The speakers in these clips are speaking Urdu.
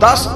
10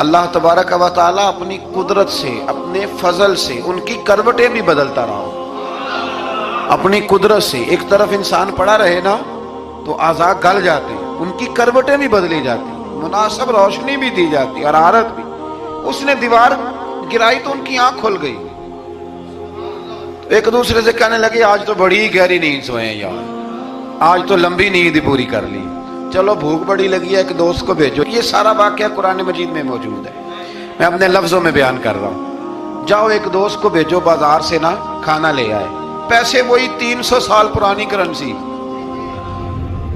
اللہ تبارک و تعالیٰ اپنی قدرت سے، اپنے فضل سے ان کی کروٹیں بھی بدلتا رہا، اپنی قدرت سے۔ ایک طرف انسان پڑا رہے نا تو اعضاء گل جاتے ہیں، ان کی کروٹیں بھی بدلی جاتی، مناسب روشنی بھی دی جاتی، حرارت بھی۔ اس نے دیوار گرائی تو ان کی آنکھ کھل گئی، ایک دوسرے سے کہنے لگے آج تو بڑی گہری نیند سوئے ہیں یار، آج تو لمبی نیند پوری کر لی، چلو بھوک بڑی لگی ہے ایک دوست کو بھیجو۔ یہ سارا واقعہ قرآن مجید میں موجود ہے، میں اپنے لفظوں میں بیان کر رہا ہوں۔ جاؤ ایک دوست کو بھیجو بازار سے نا کھانا لے آئے، پیسے وہی 300 سال پرانی کرنسی۔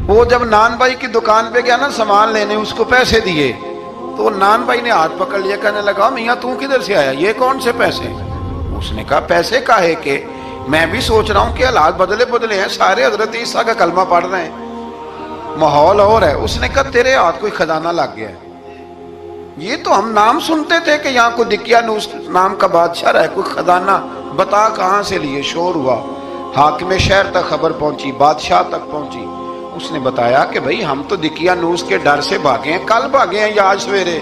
وہ جب نان بھائی کی دکان پہ گیا نا سامان لینے، اس کو پیسے دیے تو نان بھائی نے ہاتھ پکڑ لیا، کہنے لگا میاں تو کدھر سے آیا، یہ کون سے پیسے؟ اس نے کہا پیسے کاہے کہ میں بھی سوچ رہا ہوں کہ حالات بدلے ہیں، سارے حضرت عیسیٰ کا کلمہ پڑھ رہے ہیں، ماحول اور ہے۔ اس نے کہا تیرے ہاتھ کوئی خزانہ لگ گیا ہے، یہ تو ہم نام سنتے تھے کہ یہاں کوئی دقیانوس نام کا بادشاہ ہے، کوئی خزانہ، بتا کہاں سے لیے؟ شور ہوا، حاکم شہر تک خبر پہنچی، بادشاہ تک پہنچی۔ اس نے بتایا کہ بھئی ہم تو دقیانوس کے ڈر سے بھاگے ہیں، کل بھاگے ہیں یا آج سویرے،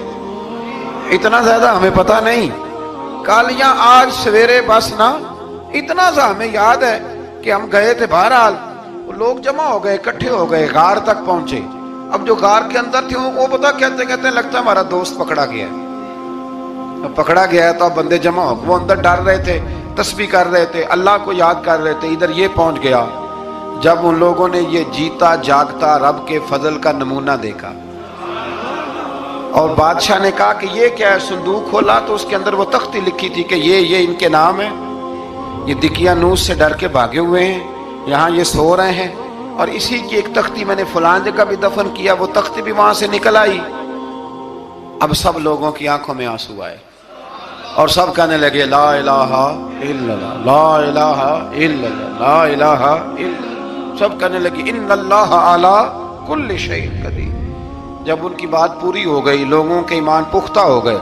اتنا زیادہ ہمیں پتہ نہیں، کل یا آج سویرے بس نا اتنا سا ہمیں یاد ہے کہ ہم گئے تھے۔ بہرحال لوگ جمع ہو گئے، اکٹھے ہو گئے، غار تک پہنچے۔ اب جو غار کے اندر تھے وہ پتا کہتے کہتے لگتا ہے ہمارا دوست پکڑا گیا ہے، پکڑا گیا ہے۔ تو اب بندے جمع ہو، وہ اندر ڈر رہے تھے، تسبیح کر رہے تھے، اللہ کو یاد کر رہے تھے۔ ادھر یہ پہنچ گیا جب ان لوگوں نے یہ جیتا جاگتا رب کے فضل کا نمونہ دیکھا، اور بادشاہ نے کہا کہ یہ کیا ہے؟ صندوق کھولا تو اس کے اندر وہ تختی لکھی تھی کہ یہ ان کے نام ہے، یہ دقیانوس سے ڈر کے بھاگے ہوئے ہیں، یہاں یہ سو رہے ہیں، اور اسی کی ایک تختی میں نے فلان جگہ بھی دفن کیا، وہ تختی بھی وہاں سے نکل آئی۔ اب سب لوگوں کی آنکھوں میں آنسو آئے اور سب کہنے لگے لا الہ الا اللہ، لا الہ الا اللہ، لا الہ الا اللہ۔ سب کہنے لگے ان اللہ علی کل شیء قدیر۔ جب ان کی بات پوری ہو گئی، لوگوں کے ایمان پختہ ہو گئے،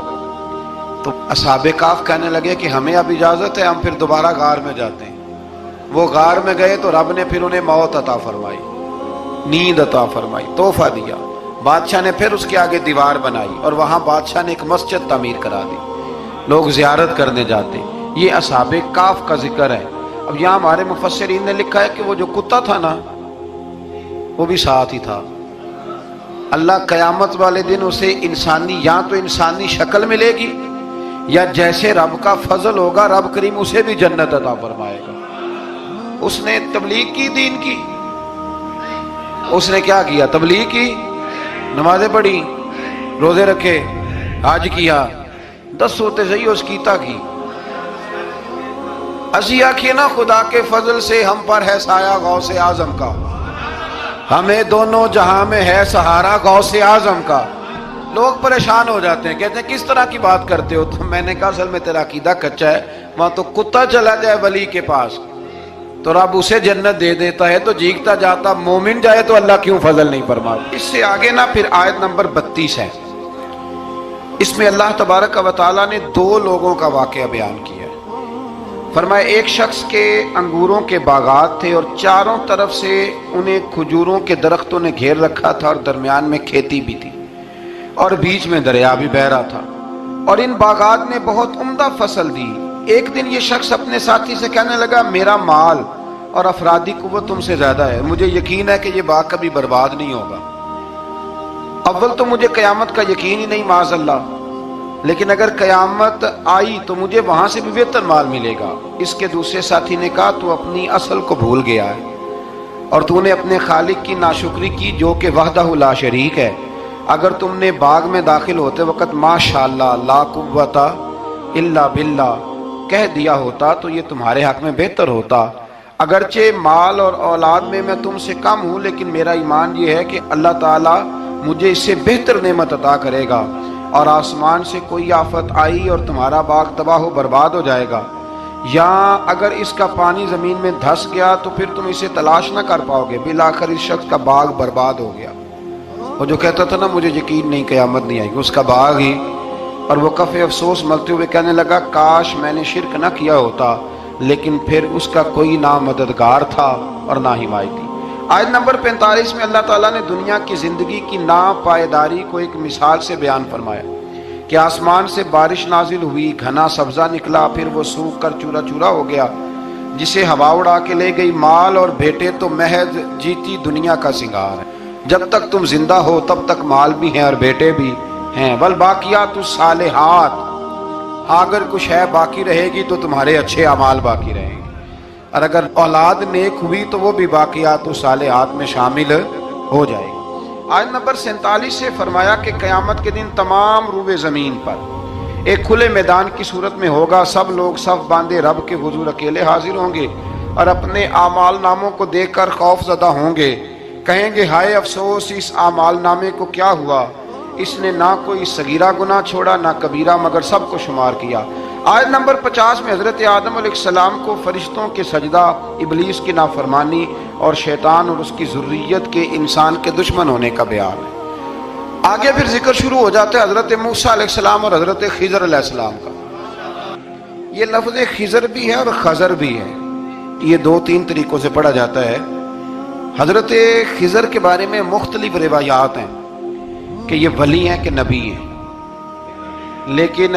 تو اصحاب کہف کہنے لگے کہ ہمیں اب اجازت ہے، ہم پھر دوبارہ غار میں جاتے ہیں۔ وہ غار میں گئے تو رب نے پھر انہیں موت عطا فرمائی، نیند عطا فرمائی، تحفہ دیا۔ بادشاہ نے پھر اس کے آگے دیوار بنائی اور وہاں بادشاہ نے ایک مسجد تعمیر کرا دی، لوگ زیارت کرنے جاتے۔ یہ اصحاب کہف کا ذکر ہے۔ اب یہاں ہمارے مفسرین نے لکھا ہے کہ وہ جو کتا تھا نا وہ بھی ساتھ ہی تھا۔ اللہ قیامت والے دن اسے انسانی، یا تو انسانی شکل ملے گی، یا جیسے رب کا فضل ہوگا رب کریم اسے بھی جنت عطا فرمائے گا۔ اس نے تبلیغ کی، دین کی، اس نے کیا کیا؟ تبلیغ کی، نمازیں پڑھی، روزے رکھے، حج کیا، 10 ہوتے صحیح اس کیتا کی۔ اسی آکھیے نا خدا کے فضل سے ہم پر ہے سایہ غوث اعظم کا، ہمیں دونوں جہاں میں ہے سہارا غوث اعظم کا۔ لوگ پریشان ہو جاتے ہیں، کہتے ہیں کس طرح کی بات کرتے ہو؟ تو میں نے کہا اصل میں تیرا عقیدہ کچا ہے، وہاں تو کتا چلا جائے ولی کے پاس تو رب اسے جنت دے دیتا ہے، تو جیگتا جاتا مومن جائے تو اللہ کیوں فضل نہیں فرماتا؟ اس سے آگے نا پھر آیت نمبر 32 ہے، اس میں اللہ تبارک و تعالیٰ نے 2 لوگوں کا واقعہ بیان کیا ہے۔ فرمایا ایک شخص کے انگوروں کے باغات تھے اور چاروں طرف سے انہیں کھجوروں کے درختوں نے گھیر رکھا تھا، اور درمیان میں کھیتی بھی تھی، اور بیچ میں دریا بھی بہہ رہا تھا، اور ان باغات نے بہت عمدہ فصل دی۔ ایک دن یہ شخص اپنے ساتھی سے کہنے لگا میرا مال اور افرادی قوت تم سے زیادہ ہے، مجھے یقین ہے کہ یہ باغ کبھی برباد نہیں ہوگا۔ اول تو مجھے قیامت کا یقین ہی نہیں معاذ اللہ، لیکن اگر قیامت آئی تو مجھے وہاں سے بھی بہتر مال ملے گا۔ اس کے دوسرے ساتھی نے کہا تو اپنی اصل کو بھول گیا ہے، اور تو نے اپنے خالق کی ناشکری کی جو کہ وحدہ لا شریک ہے۔ اگر تم نے باغ میں داخل ہوتے وقت ماشاءاللہ لا قوت الا باللہ کہہ دیا ہوتا تو یہ تمہارے حق میں بہتر ہوتا۔ اگرچہ مال اور اولاد میں تم سے کم ہوں، لیکن میرا ایمان یہ ہے کہ اللہ تعالیٰ مجھے اس سے بہتر نعمت عطا کرے گا، اور آسمان سے کوئی آفت آئی اور تمہارا باغ تباہ و برباد ہو جائے گا، یا اگر اس کا پانی زمین میں دھس گیا تو پھر تم اسے تلاش نہ کر پاؤ گے۔ بالآخر اس شخص کا باغ برباد ہو گیا۔ وہ جو کہتا تھا نا مجھے یقین نہیں قیامت نہیں آئے گی، اس کا باغ ہی، اور وہ کف افسوس ملتے ہوئے کہنے لگا کاش میں نے شرک نہ کیا ہوتا، لیکن پھر اس کا کوئی نہ مددگار تھا اور نہ حمایتی۔ آیت نمبر 45 میں اللہ تعالیٰ نے دنیا کی زندگی کی ناپائیداری کو ایک مثال سے بیان فرمایا کہ آسمان سے بارش نازل ہوئی، گھنا سبزہ نکلا، پھر وہ سوکھ کر چورا چورا ہو گیا، جسے ہوا اڑا کے لے گئی۔ مال اور بیٹے تو محض جیتی دنیا کا سنگار ہے، جب تک تم زندہ ہو تب تک مال بھی ہیں اور بیٹے بھی ہیں۔ والباقیات الصالحات، اگر کچھ ہے باقی رہے گی تو تمہارے اچھے اعمال باقی رہیں گے، اور اگر اولاد نیک ہوئی تو وہ بھی باقیات الصالحات میں شامل ہو جائے گی۔ آیت نمبر 47 سے فرمایا کہ قیامت کے دن تمام روئے زمین پر ایک کھلے میدان کی صورت میں ہوگا، سب لوگ صف باندھے رب کے حضور اکیلے حاضر ہوں گے اور اپنے اعمال ناموں کو دیکھ کر خوف زدہ ہوں گے، کہیں گے ہائے افسوس، اس اعمال نامے کو کیا ہوا، اس نے نہ کوئی صغیرہ گناہ چھوڑا نہ کبیرہ، مگر سب کو شمار کیا۔ آیت نمبر 50 میں حضرت آدم علیہ السلام کو فرشتوں کے سجدہ، ابلیس کی نافرمانی اور شیطان اور اس کی ذریت کے انسان کے دشمن ہونے کا بیان ہے۔ آگے پھر ذکر شروع ہو جاتا ہے حضرت موسیٰ علیہ السلام اور حضرت خضر علیہ السلام کا۔ یہ لفظ خضر بھی ہے اور خضر بھی ہے، یہ دو تین طریقوں سے پڑھا جاتا ہے۔ حضرت خضر کے بارے میں مختلف روایات ہیں کہ یہ ولی ہیں کہ نبی ہیں، لیکن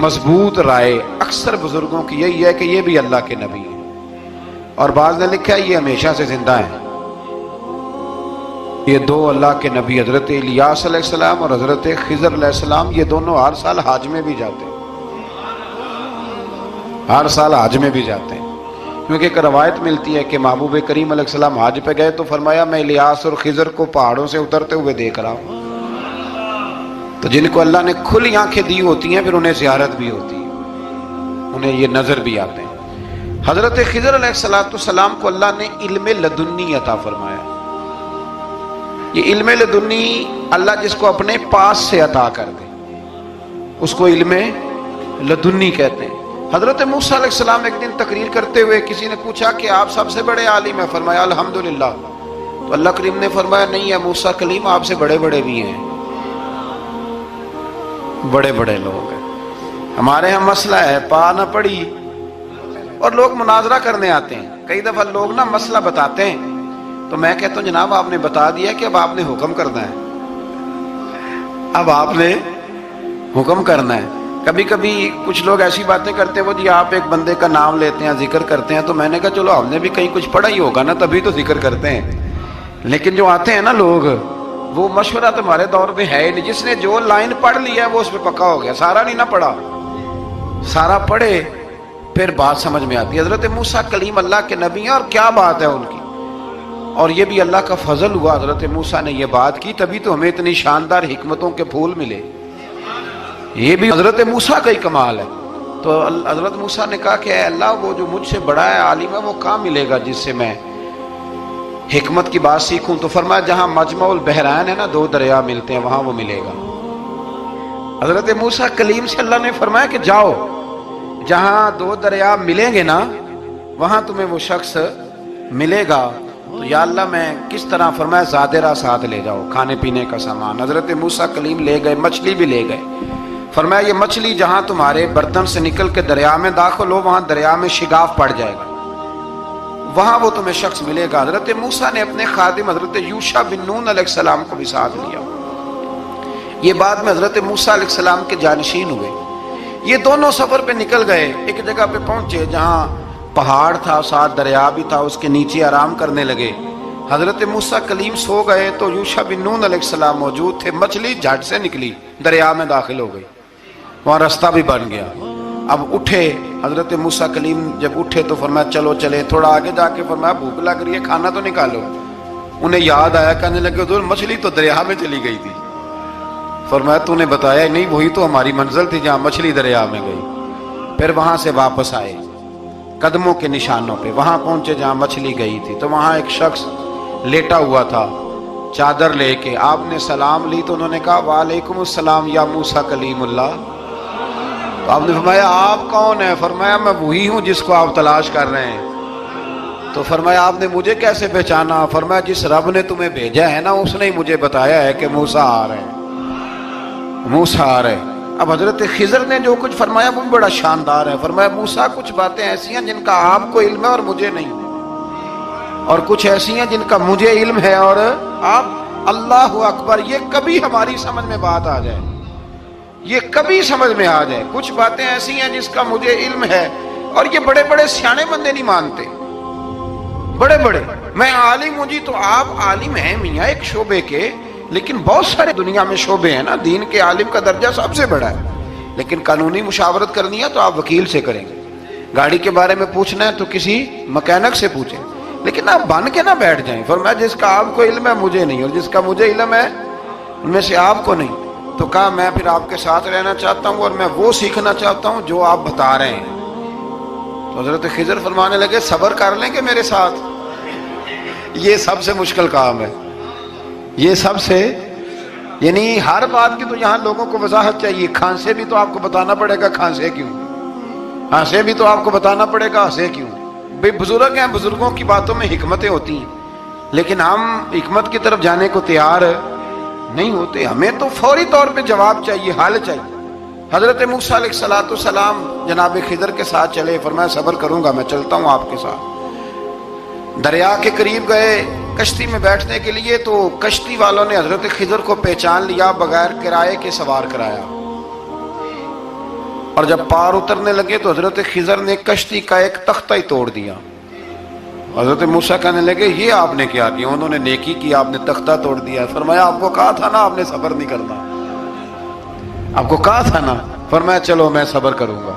مضبوط رائے اکثر بزرگوں کی یہی ہے کہ یہ بھی اللہ کے نبی ہیں، اور بعض نے لکھا ہے یہ ہمیشہ سے زندہ ہیں۔ یہ دو اللہ کے نبی حضرت الیاس علیہ السلام اور حضرت خضر علیہ السلام، یہ دونوں ہر سال حج میں بھی جاتے ہیں، ہر سال حج میں بھی جاتے ہیں، کیونکہ ایک روایت ملتی ہے کہ محبوب کریم علیہ السلام حج پہ گئے تو فرمایا میں الیاس اور خضر کو پہاڑوں سے اترتے ہوئے دیکھ رہا ہوں۔ تو جن کو اللہ نے کھلی آنکھیں دی ہوتی ہیں پھر انہیں زیارت بھی ہوتی ہے، انہیں یہ نظر بھی آتے ہیں۔ حضرت خضر علیہ السلام کو اللہ نے علم لدنی عطا فرمایا۔ یہ علم لدنی اللہ جس کو اپنے پاس سے عطا کر دے اس کو علم لدنی کہتے ہیں۔ حضرت موسیٰ علیہ السلام ایک دن تقریر کرتے ہوئے کسی نے پوچھا کہ آپ سب سے بڑے عالم ہیں، فرمایا الحمدللہ۔ تو اللہ کریم نے فرمایا نہیں ہے موسیٰ کلیم، آپ سے بڑے بڑے بھی ہیں، بڑے بڑے لوگ ہیں۔ ہمارے ہاں مسئلہ ہے پا نہ پڑی، اور لوگ مناظرہ کرنے آتے ہیں، کئی دفعہ لوگ نا مسئلہ بتاتے ہیں تو میں کہتا ہوں جناب آپ نے بتا دیا کہ اب آپ نے حکم کرنا ہے، اب آپ نے حکم کرنا ہے۔ کبھی کبھی کچھ لوگ ایسی باتیں کرتے ہیں، وہ جی آپ ایک بندے کا نام لیتے ہیں ذکر کرتے ہیں، تو میں نے کہا چلو ہم نے بھی کہیں کچھ پڑھا ہی ہوگا نا تبھی تو ذکر کرتے ہیں، لیکن جو آتے ہیں نا لوگ وہ مشورہ تمہارے دور میں ہے ہی نہیں، جس نے جو لائن پڑھ لی ہے وہ اس پہ پکا ہو گیا، سارا نہیں نہ پڑھا، سارا پڑھے پھر بات سمجھ میں آتی ہے۔ حضرت موسیٰ کلیم اللہ کے نبی ہیں، اور کیا بات ہے ان کی، اور یہ بھی اللہ کا فضل ہوا حضرت موسیٰ نے یہ بات کی، تبھی تو ہمیں اتنی شاندار حکمتوں کے پھول ملے، یہ بھی حضرت موسیٰ کا ہی کمال ہے۔ تو حضرت موسیٰ نے کہا کہ اے اللہ وہ جو مجھ سے بڑا ہے عالم ہے وہ کہاں ملے گا جس سے میں حکمت کی بات سیکھوں؟ تو فرمایا جہاں مجمع البحرین ہے نا، دو دریا ملتے ہیں، وہاں وہ ملے گا۔ حضرت موسیٰ کلیم سے اللہ نے فرمایا کہ جاؤ جہاں دو دریا ملیں گے نا وہاں تمہیں وہ شخص ملے گا۔ تو یا اللہ میں کس طرح؟ فرمایا زادرہ ساتھ لے جاؤ، کھانے پینے کا سامان۔ حضرت موسیٰ کلیم لے گئے، مچھلی بھی لے گئے۔ فرمایا یہ مچھلی جہاں تمہارے برتن سے نکل کے دریا میں داخل ہو وہاں دریا میں شگاف پڑ جائے گا، وہاں وہ تمہیں شخص ملے گا۔ حضرت موسیٰ نے اپنے خادم حضرت یوشع بن نون علیہ السلام کو بھی ساتھ لیا۔ یہ بعد میں حضرت موسیٰ علیہ السلام کے جانشین ہوئے۔ یہ دونوں سفر پہ نکل گئے، ایک جگہ پہ پہنچے جہاں پہاڑ تھا، ساتھ دریا بھی تھا، اس کے نیچے آرام کرنے لگے۔ حضرت موسیٰ کلیم سو گئے تو یوشع بن نون علیہ السلام موجود تھے، مچھلی جھٹ سے نکلی، دریا میں داخل ہو گئی، وہاں راستہ بھی بن گیا۔ اب اٹھے حضرت موسیٰ کلیم، جب اٹھے تو فرمایا چلو چلے، تھوڑا آگے جا کے فرمایا بھوک لگ رہی ہے کھانا تو نکالو۔ انہیں یاد آیا، کہنے لگے حضور مچھلی تو دریا میں چلی گئی تھی۔ فرمایا تو نے بتایا نہیں، وہی تو ہماری منزل تھی جہاں مچھلی دریا میں گئی۔ پھر وہاں سے واپس آئے قدموں کے نشانوں پہ، وہاں پہنچے جہاں مچھلی گئی تھی، تو وہاں ایک شخص لیٹا ہوا تھا چادر لے کے۔ آپ نے سلام لی تو انہوں نے کہا وعلیکم السلام یا موسیٰ کلیم اللہ۔ تو آپ نے فرمایا آپ کون ہیں؟ فرمایا میں وہی ہوں جس کو آپ تلاش کر رہے ہیں۔ تو فرمایا آپ نے مجھے کیسے پہچانا؟ فرمایا جس رب نے تمہیں بھیجا ہے نا اس نے ہی مجھے بتایا ہے کہ موسیٰ آ رہے ہیں، موسیٰ آ رہے ہیں۔ اب حضرت خضر نے جو کچھ فرمایا وہ بڑا شاندار ہے۔ فرمایا موسیٰ کچھ باتیں ایسی ہیں جن کا آپ کو علم ہے اور مجھے نہیں، اور کچھ ایسی ہیں جن کا مجھے علم ہے اور آپ۔ اللہ اکبر، یہ کبھی ہماری سمجھ میں بات آ جائے یہ کبھی سمجھ میں آ جائے. کچھ باتیں ایسی ہیں جس کا مجھے علم ہے اور یہ بڑے بڑے سیانے بندے نہیں مانتے. بڑے بڑے میں عالم ہوں جی، تو آپ عالم ہیں میاں ایک شعبے کے، لیکن بہت سارے دنیا میں شعبے ہیں نا. دین کے عالم کا درجہ سب سے بڑا ہے، لیکن قانونی مشاورت کرنی ہے تو آپ وکیل سے کریں گے. گاڑی کے بارے میں پوچھنا ہے تو کسی مکینک سے پوچھیں، لیکن آپ بن کے نہ بیٹھ جائیں. فرمایا جس کا آپ کو علم ہے مجھے نہیں، اور جس کا مجھے علم ہے ان میں سے آپ کو نہیں. تو کہا میں پھر آپ کے ساتھ رہنا چاہتا ہوں اور میں وہ سیکھنا چاہتا ہوں جو آپ بتا رہے ہیں. تو حضرت خضر فرمانے لگے صبر کر لیں گے میرے ساتھ. یہ سب سے مشکل کام ہے، یہ سب سے، یعنی ہر بات کی تو یہاں لوگوں کو وضاحت چاہیے. کھانسے بھی تو آپ کو بتانا پڑے گا کھانسے کیوں، ہنسے بھی تو آپ کو بتانا پڑے گا ہنسے کیوں. بھئی بزرگ ہیں، بزرگوں کی باتوں میں حکمتیں ہوتی ہیں، لیکن ہم حکمت کی طرف جانے کو تیار نہیں ہوتے. ہمیں تو فوری طور پہ جواب چاہیے، حل چاہیے. حضرت موسیٰ علیہ السلام جناب خضر کے ساتھ چلے. فرمایا صبر کروں گا، میں چلتا ہوں آپ کے ساتھ. دریا کے قریب گئے کشتی میں بیٹھنے کے لیے، تو کشتی والوں نے حضرت خضر کو پہچان لیا، بغیر کرائے کے سوار کرایا. اور جب پار اترنے لگے تو حضرت خضر نے کشتی کا ایک تختہ ہی توڑ دیا. حضرت موسیٰ کہنے لگے یہ آپ نے کیا کیا؟ انہوں نے نیکی کی، آپ نے تختہ توڑ دیا. فرمایا آپ کو کہا تھا نا آپ نے صبر نہیں کرنا، آپ کو کہا تھا نا. فرمایا چلو میں صبر کروں گا.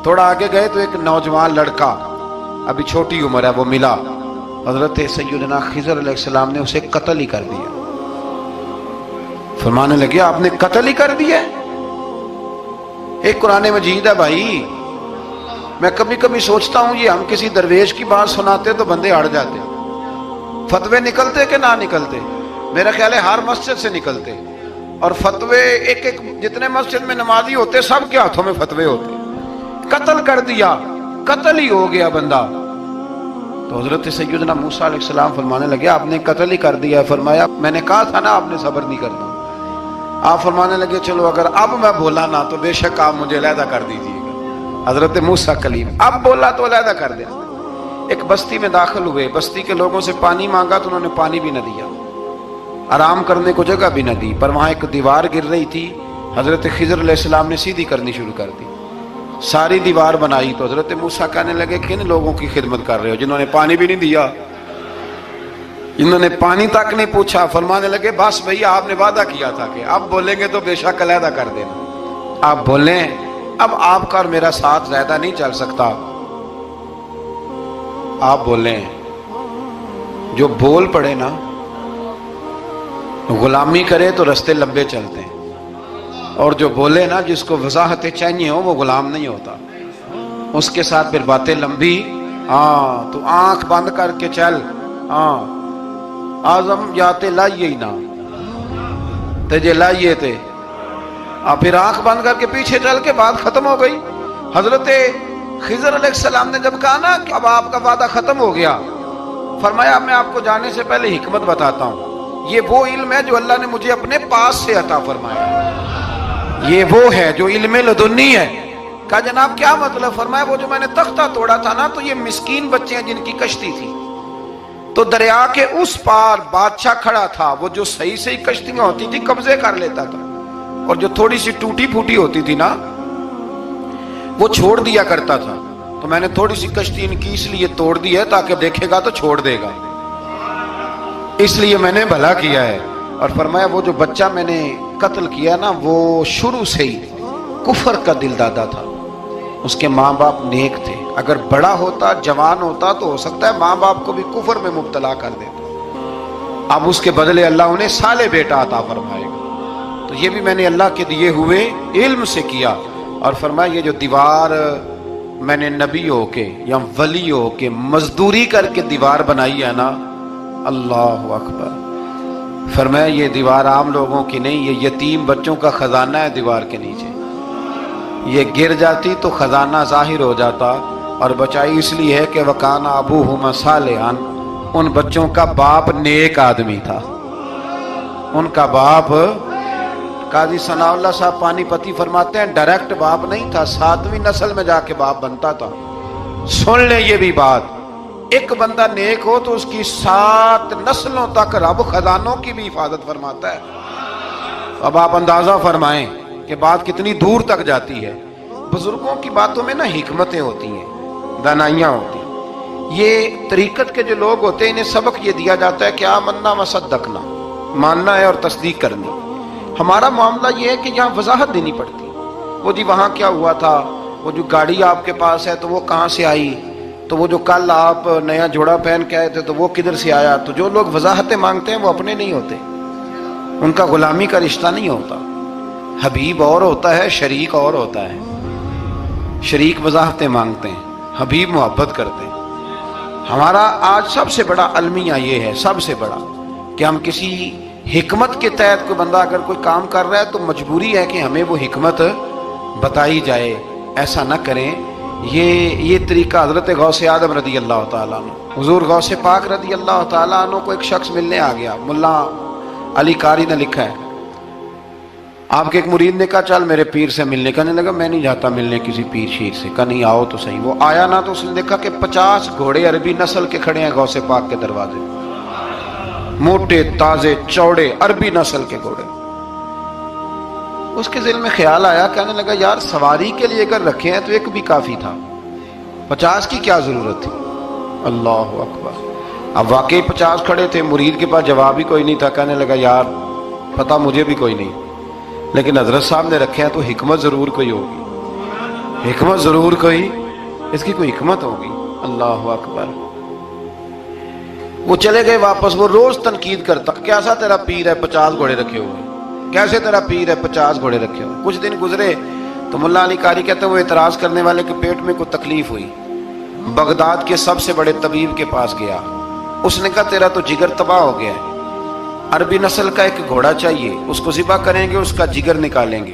تھوڑا آگے گئے تو ایک نوجوان لڑکا، ابھی چھوٹی عمر ہے، وہ ملا. حضرت سیدنا خضر علیہ السلام نے اسے قتل ہی کر دیا. فرمانے لگے آپ نے قتل ہی کر دیا؟ ایک قرآن مجید ہے بھائی. میں کبھی کبھی سوچتا ہوں یہ ہم کسی درویش کی بات سناتے تو بندے اڑ جاتے. فتوے نکلتے کہ نہ نکلتے؟ میرا خیال ہے ہر مسجد سے نکلتے. اور فتوے ایک ایک جتنے مسجد میں نمازی ہوتے سب کے ہاتھوں میں فتوے ہوتے. قتل کر دیا، قتل ہی ہو گیا بندہ. تو حضرت سیدنا موسیٰ علیہ السلام فرمانے لگے آپ نے قتل ہی کر دیا. فرمایا میں نے کہا تھا نا آپ نے صبر نہیں کرنا. آپ فرمانے لگے چلو اگر اب میں بولا نا تو بے شک آپ مجھے علیحدہ کر دیجیے گا. حضرت موسیٰ کلیم اب بولا تو علیحدہ کر دیا. ایک بستی میں داخل ہوئے، بستی کے لوگوں سے پانی مانگا تو انہوں نے پانی بھی نہ دیا، آرام کرنے کو جگہ بھی نہ دی. پر وہاں ایک دیوار گر رہی تھی، حضرت خضر علیہ السلام نے سیدھی کرنی شروع کر دی. ساری دیوار بنائی. تو حضرت موسیٰ کہنے لگے کن لوگوں کی خدمت کر رہے ہو جنہوں نے پانی بھی نہیں دیا، انہوں نے پانی تک نہیں پوچھا. فرمانے لگے بس بھئی آپ نے وعدہ کیا تھا کہ اب بولیں گے تو بے شک علیحدہ کر دینا. آپ بولیں اب آپ کا اور میرا ساتھ زیادہ نہیں چل سکتا. آپ بولیں، جو بول پڑے نا غلامی کرے تو رستے لمبے چلتے ہیں، اور جو بولے نا جس کو وضاحتیں چاہیے ہو وہ غلام نہیں ہوتا، اس کے ساتھ پھر باتیں لمبی. ہاں تو آنکھ بند کر کے چل. ہاں آزم یاتے لائیے ہی نا تجھے لائیے تھے. پھر آنکھ بند کر کے پیچھے چل کے بات ختم ہو گئی. حضرت خضر علیہ السلام نے جب کہا نا کہ اب آپ کا وعدہ ختم ہو گیا، فرمایا میں آپ کو جانے سے پہلے حکمت بتاتا ہوں. یہ وہ علم ہے جو اللہ نے مجھے اپنے پاس سے عطا فرمایا. یہ وہ ہے جو علم لدنی ہے. کہا جناب کیا مطلب؟ فرمایا وہ جو میں نے تختہ توڑا تھا نا، تو یہ مسکین بچے ہیں جن کی کشتی تھی، تو دریا کے اس پار بادشاہ کھڑا تھا. وہ جو صحیح صحیح کشتیاں ہوتی تھی قبضے کر لیتا تھا، اور جو تھوڑی سی ٹوٹی پھوٹی ہوتی تھی نا وہ چھوڑ دیا کرتا تھا. تو میں نے تھوڑی سی کشتی ان کی اس لیے توڑ دی ہے تاکہ دیکھے گا تو چھوڑ دے گا، اس لیے میں نے بھلا کیا ہے. اور فرمایا وہ جو بچہ میں نے قتل کیا نا وہ شروع سے ہی کفر کا دل دادا تھا. اس کے ماں باپ نیک تھے. اگر بڑا ہوتا جوان ہوتا تو ہو سکتا ہے ماں باپ کو بھی کفر میں مبتلا کر دیتا. اب اس کے بدلے اللہ انہیں صالح بیٹا عطا فرمائے گا. تو یہ بھی میں نے اللہ کے دیے ہوئے علم سے کیا. اور فرمایا یہ جو دیوار میں نے نبی ہو کے یا ولی ہو کے مزدوری کر کے دیوار بنائی ہے نا، اللہ اکبر. فرمایا یہ دیوار عام لوگوں کی نہیں، یہ یتیم بچوں کا خزانہ ہے دیوار کے نیچے. یہ گر جاتی تو خزانہ ظاہر ہو جاتا. اور بچائی اس لیے ہے کہ وَكَانَ أَبُوهُمَا صَالِحًا، ان بچوں کا باپ نیک آدمی تھا. ان کا باپ، قاضی ثناء اللہ صاحب پانی پتی فرماتے ہیں ڈائریکٹ باپ نہیں تھا، 7ویں نسل میں جا کے باپ بنتا تھا. سن لیں یہ بھی بات، ایک بندہ نیک ہو تو اس کی 7 نسلوں تک رب خزانوں کی بھی حفاظت فرماتا ہے. اب آپ اندازہ فرمائیں کہ بات کتنی دور تک جاتی ہے۔ بزرگوں کی باتوں میں نا حکمتیں ہوتی ہیں، دانائیاں ہوتی ہیں۔ یہ طریقت کے جو لوگ ہوتے ہیں انہیں سبق یہ دیا جاتا ہے کہ آمنا و صدقنا، ماننا ہے اور تصدیق کرنی۔ ہمارا معاملہ یہ ہے کہ یہاں وضاحت دینی پڑتی ہے۔ وہ جی وہاں کیا ہوا تھا، وہ جو گاڑی آپ کے پاس ہے تو وہ کہاں سے آئی، تو وہ جو کل آپ نیا جوڑا پہن کے آئے تھے تو وہ کدھر سے آیا۔ تو جو لوگ وضاحتیں مانگتے ہیں وہ اپنے نہیں ہوتے، ان کا غلامی کا رشتہ نہیں ہوتا۔ حبیب اور ہوتا ہے، شریک اور ہوتا ہے۔ شریک وضاحتیں مانگتے ہیں، حبیب محبت کرتے ہیں۔ ہمارا آج سب سے بڑا المیہ یہ ہے، سب سے بڑا، کہ ہم کسی حکمت کے تحت کوئی بندہ اگر کوئی کام کر رہا ہے تو مجبوری ہے کہ ہمیں وہ حکمت بتائی جائے، ایسا نہ کریں۔ یہ طریقہ حضرت غوث اعظم رضی اللہ تعالیٰ عنہ، حضور غوث پاک رضی اللہ تعالیٰ عنہ کو ایک شخص ملنے آ گیا۔ ملا علی قاری نے لکھا ہے، آپ کے ایک مرید نے کہا چل میرے پیر سے ملنے، کہنے لگا میں نہیں جاتا ملنے کسی پیر شیر سے۔ کہا نہیں آؤ تو صحیح۔ وہ آیا نہ تو اس نے دیکھا کہ 50 گھوڑے عربی نسل کے کھڑے ہیں غوث پاک کے دروازے، موٹے تازے چوڑے عربی نسل کے گھوڑے۔ اس کے ذہن میں خیال آیا، کہنے لگا یار سواری کے لیے اگر رکھے ہیں تو ایک بھی کافی تھا، 50 کی کیا ضرورت تھی۔ اللہ اکبر۔ اب واقعی 50 کھڑے تھے، مرید کے پاس جواب ہی کوئی نہیں تھا۔ کہنے لگا یار پتہ مجھے بھی کوئی نہیں، لیکن حضرت صاحب نے رکھے ہیں تو حکمت ضرور کوئی ہوگی، حکمت ضرور کوئی، اس کی کوئی حکمت ہوگی۔ اللہ اکبر۔ وہ چلے گئے واپس۔ وہ روز تنقید کرتا، کیسا تیرا پیر ہے 50 گھوڑے رکھے ہوئے، کیسے تیرا پیر ہے 50 گھوڑے رکھے ہوئے۔ کچھ دن گزرے تو ملا علی قاری کہتے ہیں وہ اعتراض کرنے والے کے پیٹ میں کوئی تکلیف ہوئی، بغداد کے سب سے بڑے طبیب کے پاس گیا۔ اس نے کہا تیرا تو جگر تباہ ہو گیا ہے، عربی نسل کا ایک گھوڑا چاہیے، اس کو ذبح کریں گے، اس کا جگر نکالیں گے،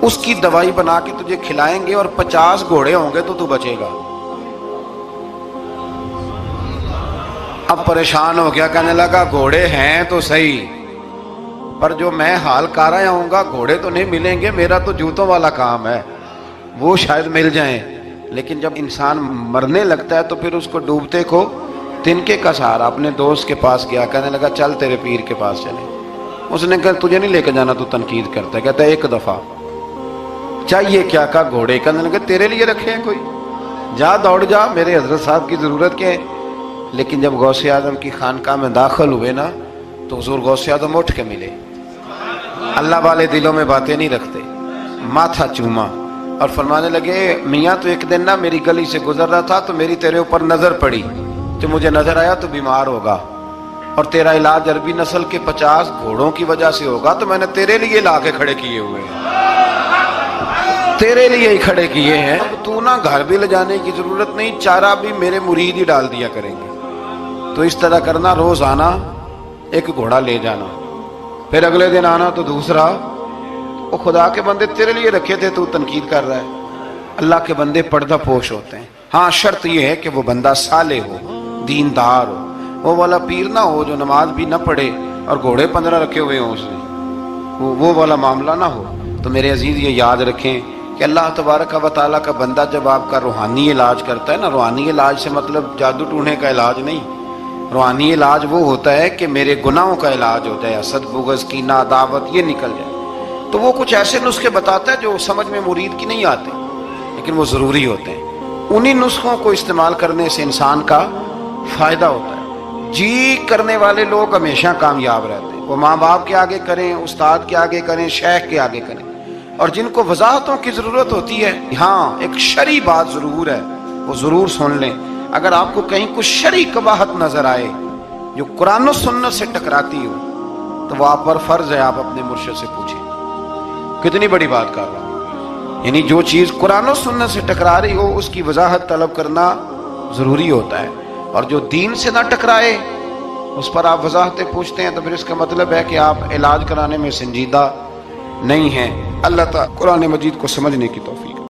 اس کی دوائی بنا کے تجھے کھلائیں گے اور 50 گھوڑے ہوں گے تو تو بچے گا۔ اب پریشان ہو گیا، کہنے لگا گھوڑے ہیں تو صحیح، پر جو میں حال کر رہا ہوں گا گھوڑے تو نہیں ملیں گے، میرا تو جوتوں والا کام ہے، وہ شاید مل جائیں۔ لیکن جب انسان مرنے لگتا ہے تو پھر اس کو ڈوبتے کو تنکے کا سہارا۔ اپنے دوست کے پاس گیا، کہنے لگا چل تیرے پیر کے پاس چلے۔ اس نے کہا تجھے نہیں لے کے جانا، تو تنقید کرتا ہے۔ کہتا ہے ایک دفعہ چاہیے کیا؟ کہا گھوڑے۔ کہنے لگا تیرے لیے رکھے ہیں کوئی، جا دوڑ جا، میرے حضرت صاحب کی ضرورت کیا ہے۔ لیکن جب غوث اعظم کی خانقاہ میں داخل ہوئے نا تو حضور غوث اعظم اٹھ کے ملے۔ اللہ والے دلوں میں باتیں نہیں رکھتے، ماتھا چوما اور فرمانے لگے میاں تو ایک دن نا میری گلی سے گزر رہا تھا تو میری تیرے اوپر نظر پڑی، جو مجھے نظر آیا تو بیمار ہوگا اور تیرا علاج عربی نسل کے 50 گھوڑوں کی وجہ سے ہوگا، تو میں نے تیرے لیے لا کے کھڑے کیے ہوئے ہیں، تیرے لیے ہی کھڑے کیے ہیں۔ اب تو نہ گھر بھی لے جانے کی ضرورت نہیں، چارہ بھی میرے مرید ہی ڈال دیا کریں گے۔ تو اس طرح کرنا، روز آنا ایک گھوڑا لے جانا، پھر اگلے دن آنا تو دوسرا۔ وہ خدا کے بندے تیرے لیے رکھے تھے، تو تنقید کر رہا ہے۔ اللہ کے بندے پردہ پوش ہوتے ہیں۔ ہاں شرط یہ ہے کہ وہ بندہ صالح ہو، دیندار ہو، وہ والا پیر نہ ہو جو نماز بھی نہ پڑھے اور گھوڑے 15 رکھے ہوئے ہوں اس نے، وہ والا معاملہ نہ ہو۔ تو میرے عزیز یہ یاد رکھیں کہ اللہ تبارک و تعالیٰ کا بندہ جب آپ کا روحانی علاج کرتا ہے نا، روحانی علاج سے مطلب جادو ٹونے کا علاج نہیں، روحانی علاج وہ ہوتا ہے کہ میرے گناہوں کا علاج ہو جائے، حسد بغض کینہ عداوت یہ نکل جائے۔ تو وہ کچھ ایسے نسخے بتاتا ہے جو سمجھ میں مرید کی نہیں آتے، لیکن وہ ضروری ہوتے ہیں۔ انہی نسخوں کو استعمال کرنے سے انسان کا فائدہ ہوتا ہے۔ جی کرنے والے لوگ ہمیشہ کامیاب رہتے ہیں، وہ ماں باپ کے آگے کریں، استاد کے آگے کریں، شیخ کے آگے کریں۔ اور جن کو وضاحتوں کی ضرورت ہوتی ہے، ہاں ایک شرعی بات ضرور ہے، وہ ضرور سن لیں۔ اگر آپ کو کہیں کچھ شرعی قباحت نظر آئے جو قرآن و سنت سے ٹکراتی ہو تو وہ آپ پر فرض ہے آپ اپنے مرشد سے پوچھیں۔ کتنی بڑی بات کر رہا ہوں، یعنی جو چیز قرآن و سنت سے ٹکرا رہی ہو اس کی وضاحت طلب کرنا ضروری ہوتا ہے، اور جو دین سے نہ ٹکرائے اس پر آپ وضاحتیں پوچھتے ہیں تو پھر اس کا مطلب ہے کہ آپ علاج کرانے میں سنجیدہ نہیں ہیں۔ اللہ تعالیٰ قرآن مجید کو سمجھنے کی توفیق